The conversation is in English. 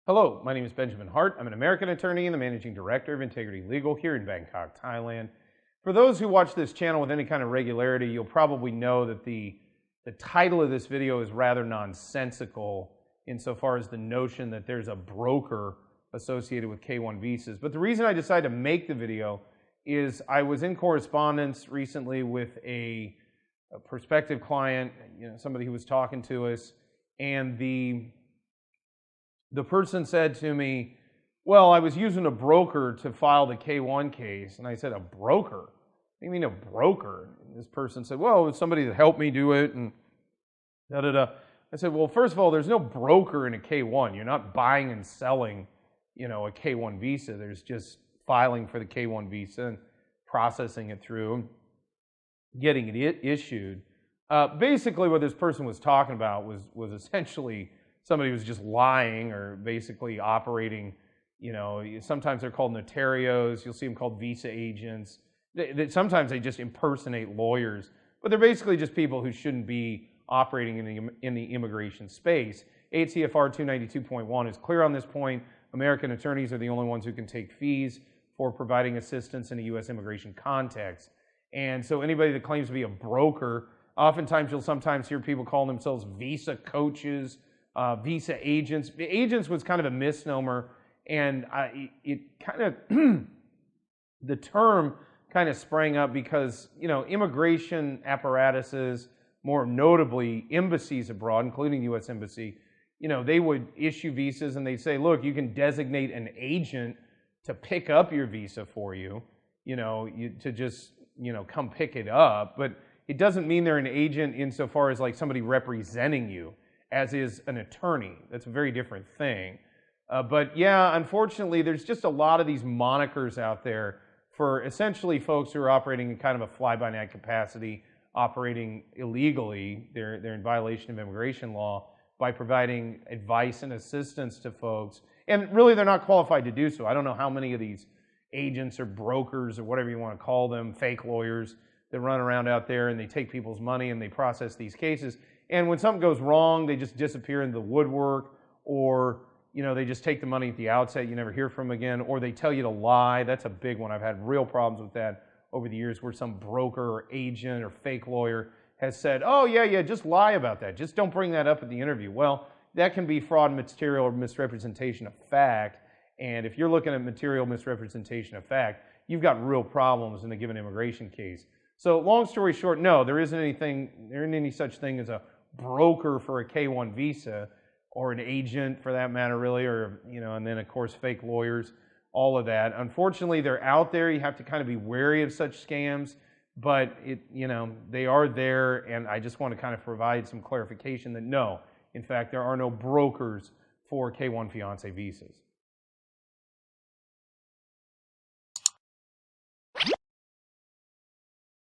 Hello, my name is Benjamin Hart. I'm an American attorney and the managing director of Integrity Legal here in Bangkok, Thailand. For those who watch this channel with any kind of regularity, you'll probably know that the title of this video is rather nonsensical insofar as the notion that there's a broker associated with K-1 visas. But the reason I decided to make the video is I was in correspondence recently with a prospective client, somebody who was talking to us, and the person said to me, well, I was using a broker to file the K-1 case. And I said, a broker? What do you mean a broker? And this person said, well, it was somebody that helped me do it, and da-da-da. I said, well, first of all, there's no broker in a K-1. You're not buying and selling, a K-1 visa. There's just filing for the K-1 visa and processing it through, getting it issued. Basically, what this person was talking about was essentially somebody was just lying or basically operating, sometimes they're called notarios. You'll see them called visa agents. Sometimes they just impersonate lawyers, but they're basically just people who shouldn't be operating in the immigration space. 8 CFR 292.1 is clear on this point. American attorneys are the only ones who can take fees for providing assistance in a U.S. immigration context. And so anybody that claims to be a broker, oftentimes you'll sometimes hear people call themselves visa coaches, visa agents. Agents was kind of a misnomer, and the term kind of sprang up because, immigration apparatuses, more notably embassies abroad, including the U.S. Embassy, they would issue visas and they'd say, look, you can designate an agent to pick up your visa for you, to just, come pick it up. But it doesn't mean they're an agent insofar as like somebody representing you, as is an attorney. That's a very different thing. But yeah, unfortunately, there's just a lot of these monikers out there for essentially folks who are operating in kind of a fly-by-night capacity, operating illegally. They're in violation of immigration law by providing advice and assistance to folks. And really, they're not qualified to do so. I don't know how many of these agents or brokers or whatever you want to call them, fake lawyers, that run around out there and they take people's money and they process these cases. And when something goes wrong, they just disappear into the woodwork, or they just take the money at the outset, you never hear from them again, or they tell you to lie. That's a big one. I've had real problems with that over the years, where some broker or agent or fake lawyer has said, oh yeah, just lie about that. Just don't bring that up at the interview. Well, that can be fraud, material, or misrepresentation of fact. And if you're looking at material misrepresentation of fact, you've got real problems in a given immigration case. So long story short, no, there isn't any such thing as a broker for a K-1 visa, or an agent for that matter, really, or, and then of course fake lawyers, all of that. Unfortunately, they're out there. You have to kind of be wary of such scams, but they are there, and I just want to kind of provide some clarification that no, in fact, there are no brokers for K-1 fiancé visas.